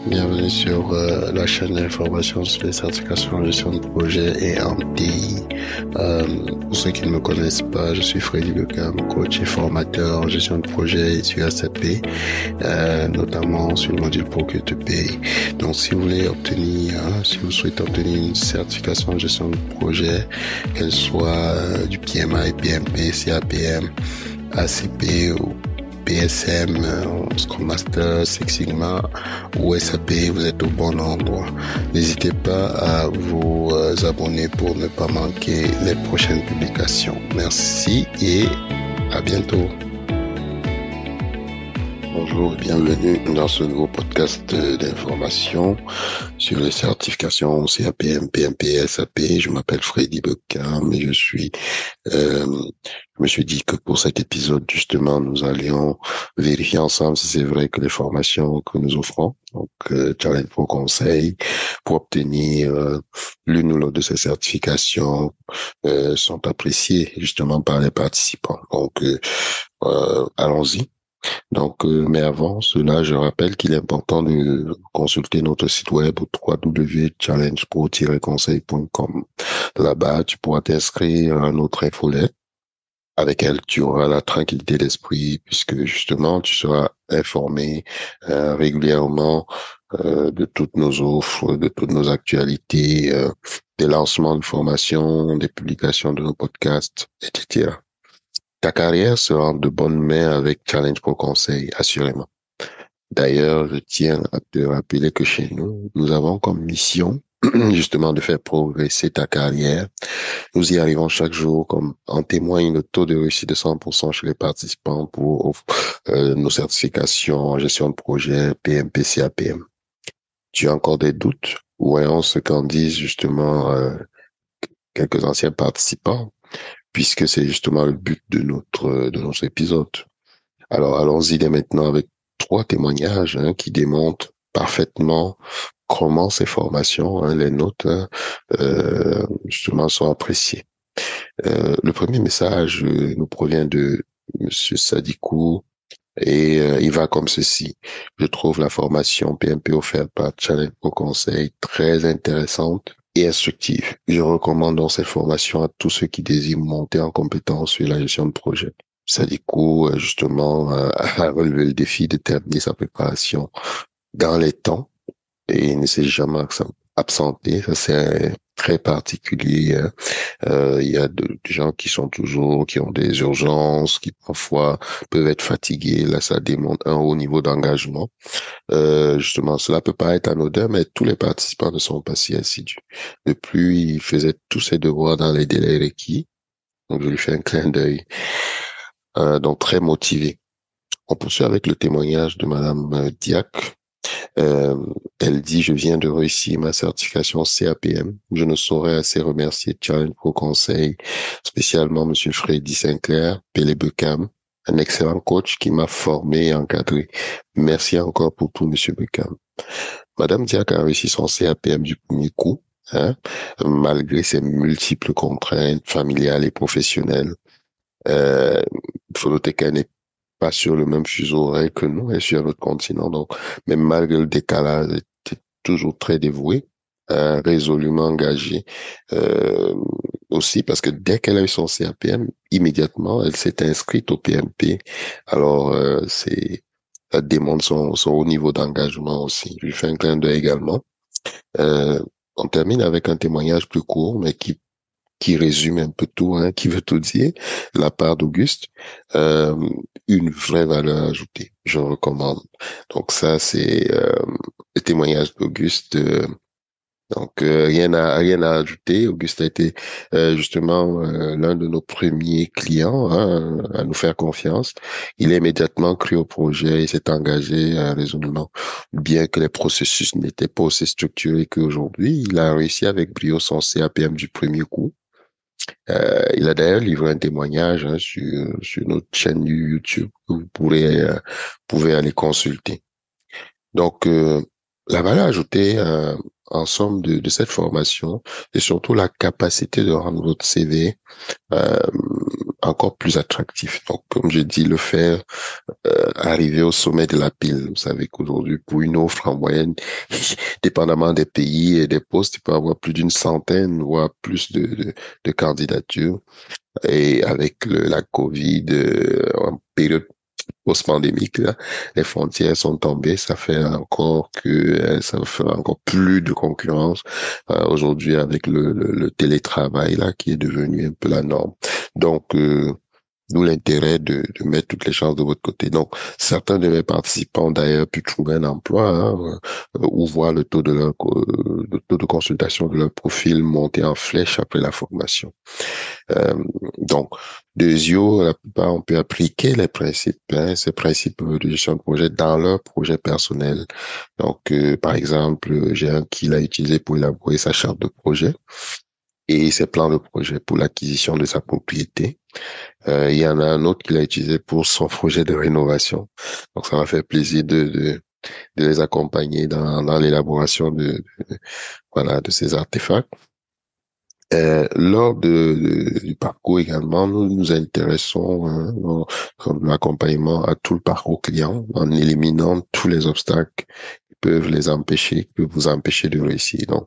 Bienvenue sur la chaîne d'information sur les certifications en gestion de projet et en TI. Pour ceux qui ne me connaissent pas, je suis Freddy Beckham, coach et formateur en gestion de projet et sur SAP, notamment sur le module Procure to Pay. Donc, si vous voulez obtenir, si vous souhaitez obtenir une certification en gestion de projet, qu'elle soit du PMI, PMP, CAPM, ACP ou PSM, Scrum Master, Six Sigma ou SAP, vous êtes au bon endroit. N'hésitez pas à vous abonner pour ne pas manquer les prochaines publications. Merci et à bientôt. Bonjour et bienvenue dans ce nouveau podcast d'information sur les certifications CAPM, PMP, SAP. Je m'appelle Freddy Beckham et je me suis dit que pour cet épisode, justement, nous allions vérifier ensemble si c'est vrai que les formations que nous offrons, donc Challenge Pro Conseil, pour obtenir l'une ou l'autre de ces certifications, sont appréciées justement par les participants. Donc, allons-y. Donc, mais avant cela, je rappelle qu'il est important de consulter notre site web au www.challengepro-conseil.com. Là-bas, tu pourras t'inscrire à notre infolette avec elle, tu auras la tranquillité d'esprit puisque justement, tu seras informé régulièrement de toutes nos offres, de toutes nos actualités, des lancements de formation, des publications de nos podcasts, etc. Ta carrière sera en de bonnes mains avec Challenge Pro Conseil, assurément. D'ailleurs, je tiens à te rappeler que chez nous, nous avons comme mission justement de faire progresser ta carrière. Nous y arrivons chaque jour, comme en témoigne le taux de réussite de 100% chez les participants pour nos certifications en gestion de projet PMP, CAPM. Tu as encore des doutes? Voyons ce qu'en disent justement quelques anciens participants, puisque c'est justement le but de notre épisode. Alors, allons-y dès maintenant avec 3 témoignages qui démontrent parfaitement comment ces formations, les notes, justement, sont appréciées. Le premier message nous provient de Monsieur Sadikou et il va comme ceci. Je trouve la formation PMP offerte par Challenge Pro Conseil très intéressante et instructive. Je recommande donc cette formation à tous ceux qui désirent monter en compétence sur la gestion de projet. Sadikou, justement, a relevé le défi de terminer sa préparation dans les temps et il ne s'est jamais absenté. Ça, c'est très particulier. Il y a des gens qui sont toujours, qui ont des urgences, qui parfois peuvent être fatigués. Là, ça démontre un haut niveau d'engagement. Justement, cela peut paraître anodin, mais tous les participants ne sont pas si assidus. De plus, il faisait tous ses devoirs dans les délais requis. Donc, je lui fais un clin d'œil. Donc, très motivé. On poursuit avec le témoignage de Madame Diac. Euh, Elle dit, je viens de réussir ma certification CAPM. Je ne saurais assez remercier Challenge Pro Conseil, spécialement Monsieur Freddy Sinclair, Pélé Beckham, un excellent coach qui m'a formé et encadré. Merci encore pour tout, Monsieur Beckham. Madame Diac a réussi son CAPM du premier coup, malgré ses multiples contraintes familiales et professionnelles. Il faut noter qu'elle n'est pas sur le même fuseau horaire que nous, elle est sur notre continent. Donc, même malgré le décalage, elle était toujours très dévouée, résolument engagée. Euh, Aussi parce que dès qu'elle a eu son CAPM, immédiatement, elle s'est inscrite au PMP. Alors, ça démontre son haut niveau d'engagement aussi. Je lui fais un clin d'œil également. Euh, on termine avec un témoignage plus court, mais qui résume un peu tout, qui veut tout dire, la part d'Auguste, euh, une vraie valeur ajoutée. Je recommande. Donc ça, c'est le témoignage d'Auguste. Donc rien à ajouter. Auguste a été justement l'un de nos premiers clients à nous faire confiance. Il a immédiatement cru au projet et s'est engagé résolument. Bien que les processus n'étaient pas aussi structurés qu'aujourd'hui, il a réussi avec brio son CAPM du premier coup. Il a d'ailleurs livré un témoignage sur notre chaîne YouTube que vous pouvez aller consulter. Donc, la valeur ajoutée en somme de cette formation, c'est surtout la capacité de rendre votre CV encore plus attractif. Donc, comme je dis, le faire arriver au sommet de la pile. Vous savez qu'aujourd'hui, pour une offre en moyenne, dépendamment des pays et des postes, il peut y avoir plus d'une centaine, voire plus de candidatures. Et avec la Covid, en période post-pandémique, là, les frontières sont tombées. Ça fait encore que ça fait encore plus de concurrence aujourd'hui avec le télétravail là qui est devenu un peu la norme. Donc, d'où l'intérêt de mettre toutes les chances de votre côté. Donc, certains de mes participants ont d'ailleurs pu trouver un emploi ou voir le taux de consultation de leur profil monter en flèche après la formation. Euh, donc, Zio, la plupart ont pu appliquer les principes, ces principes de gestion de projet dans leur projet personnel. Donc, par exemple, j'ai un qui l'a utilisé pour élaborer sa charte de projet et ses plans de projet pour l'acquisition de sa propriété. Il y en a un autre qui l'a utilisé pour son projet de rénovation. Donc, ça m'a fait plaisir de les accompagner dans l'élaboration voilà, de ces artefacts. Lors du parcours également, nous nous intéressons dans l'accompagnement à tout le parcours client en éliminant tous les obstacles qui peuvent les empêcher, qui peuvent vous empêcher de réussir. Donc,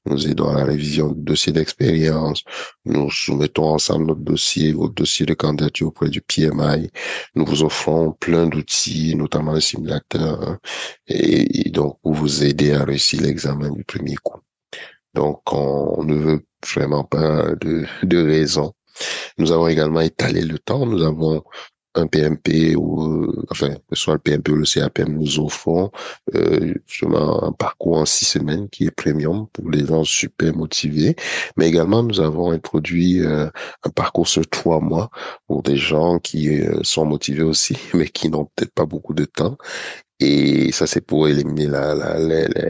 nous aidons à la révision du dossier d'expérience, nous soumettons ensemble notre dossier, votre dossier de candidature auprès du PMI, nous vous offrons plein d'outils, notamment le simulateur, hein, et donc pour vous aider à réussir l'examen du premier coup. Donc, on ne veut vraiment pas de raison. Nous avons également étalé le temps. Nous avons un PMP enfin, que ce soit le PMP ou le CAPM, nous offrons justement un parcours en 6 semaines qui est premium pour les gens super motivés. Mais également, nous avons introduit un parcours sur 3 mois pour des gens qui sont motivés aussi, mais qui n'ont peut-être pas beaucoup de temps. Et ça, c'est pour éliminer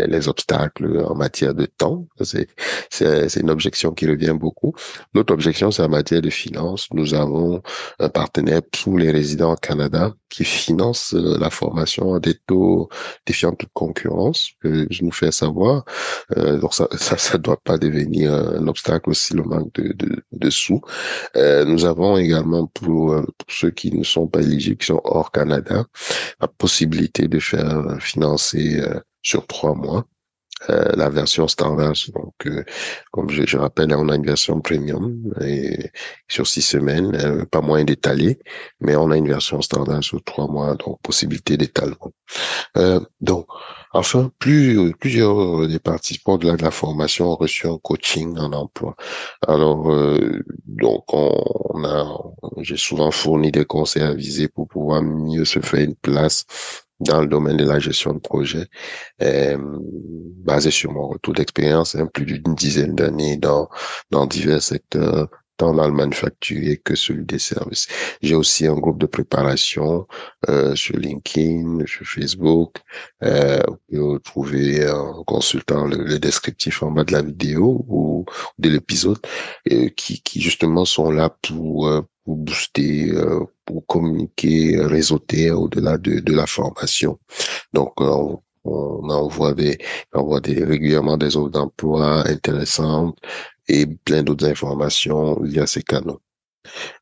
les obstacles en matière de temps. C'est une objection qui revient beaucoup. L'autre objection, c'est en matière de finances. Nous avons un partenaire pour les résidents au Canada qui finance la formation à des taux défiant toute concurrence, que je nous fais savoir. Donc ça doit pas devenir un obstacle aussi, le manque de sous. Nous avons également pour ceux qui ne sont pas éligibles, qui sont hors Canada, la possibilité de faire financer sur 3 mois la version standard. Donc, comme je rappelle, on a une version premium et sur 6 semaines, pas moins d'étaler, mais on a une version standard sur 3 mois, donc possibilité d'étalement. Donc, enfin, plusieurs des participants de la formation ont reçu un coaching en emploi. Alors, donc, j'ai souvent fourni des conseils avisés pour pouvoir mieux se faire une place dans le domaine de la gestion de projet, basé sur mon retour d'expérience, plus d'une dizaine d'années dans divers secteurs, tant dans le manufacturier que celui des services. J'ai aussi un groupe de préparation sur LinkedIn, sur Facebook. Vous pouvez retrouver en consultant le descriptif en bas de la vidéo ou de l'épisode qui justement sont là pour booster, pour communiquer, réseauter au-delà de la formation. Donc, on envoie régulièrement des offres d'emploi intéressantes et plein d'autres informations via ces canaux.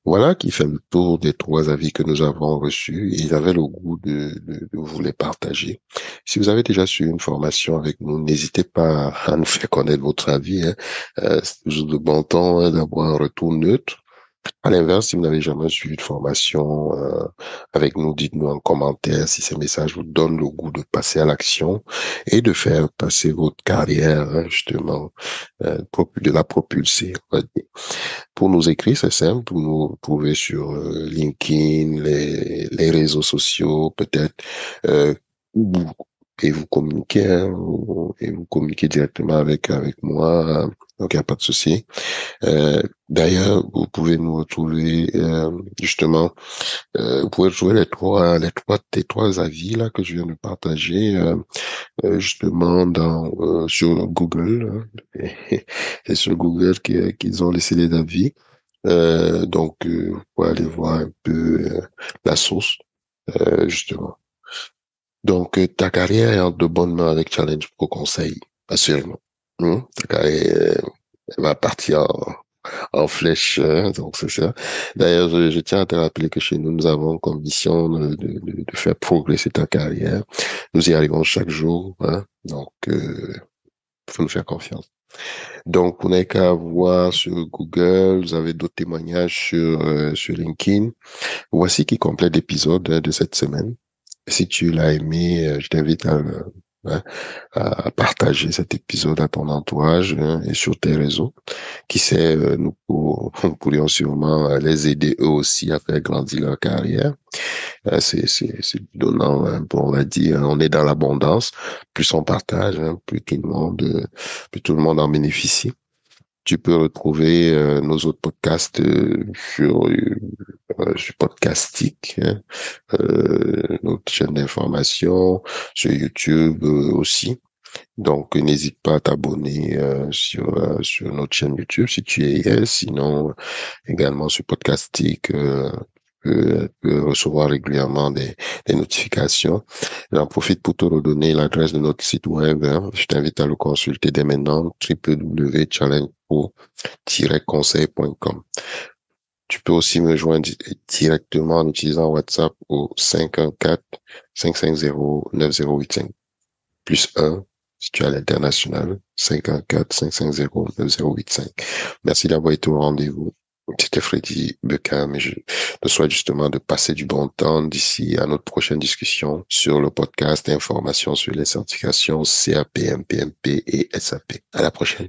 Voilà qui fait le tour des 3 avis que nous avons reçus et j'avais le goût de vous les partager. Si vous avez déjà suivi une formation avec nous, n'hésitez pas à nous faire connaître votre avis, hein. C'est toujours de bon temps, hein, d'avoir un retour neutre. À l'inverse, si vous n'avez jamais suivi de formation avec nous, dites-nous en commentaire si ces messages vous donnent le goût de passer à l'action et de faire passer votre carrière, hein, justement, de la propulser, on va dire. Pour nous écrire, c'est simple, vous nous trouvez sur LinkedIn, les réseaux sociaux, peut-être, ou- et vous communiquez, hein, et vous communiquez directement avec moi, donc il n'y a pas de souci. D'ailleurs, vous pouvez nous retrouver justement, vous pouvez retrouver les trois avis là que je viens de partager justement sur Google. Hein. C'est sur Google qu'ils ont laissé les avis. Donc, vous pouvez aller voir un peu la source justement. Donc, ta carrière est en de bonnes mains avec Challenge Pro Conseil, assurément. Ta carrière elle va partir en flèche, hein, donc c'est ça. D'ailleurs, je tiens à te rappeler que chez nous, nous avons comme mission de faire progresser ta carrière. Nous y arrivons chaque jour, hein, donc faut nous faire confiance. Donc, vous n'avez qu'à voir sur Google, vous avez d'autres témoignages sur LinkedIn. Voici qui complète l'épisode de cette semaine. Si tu l'as aimé, je t'invite hein, à partager cet épisode à ton entourage, hein, et sur tes réseaux. Qui sait, nous pourrions sûrement les aider eux aussi à faire grandir leur carrière. C'est donnant, hein, on va dire, on est dans l'abondance. Plus on partage, hein, plus tout le monde en bénéficie. Tu peux retrouver nos autres podcasts sur Podcastic, hein, notre chaîne d'information, sur YouTube aussi. Donc, n'hésite pas à t'abonner sur notre chaîne YouTube si tu y es. Sinon, également sur Podcastic, tu peux recevoir régulièrement des notifications. J'en profite pour te redonner l'adresse de notre site web, hein. Je t'invite à le consulter dès maintenant, www.challengepro-conseil.com. Tu peux aussi me joindre directement en utilisant WhatsApp au 514-550-9085 plus 1 si tu es à l'international, 514-550-9085. Merci d'avoir été au rendez-vous. C'était Freddy Beckham et je te souhaite justement de passer du bon temps d'ici à notre prochaine discussion sur le podcast Information sur les certifications CAP, MPMP et SAP. À la prochaine.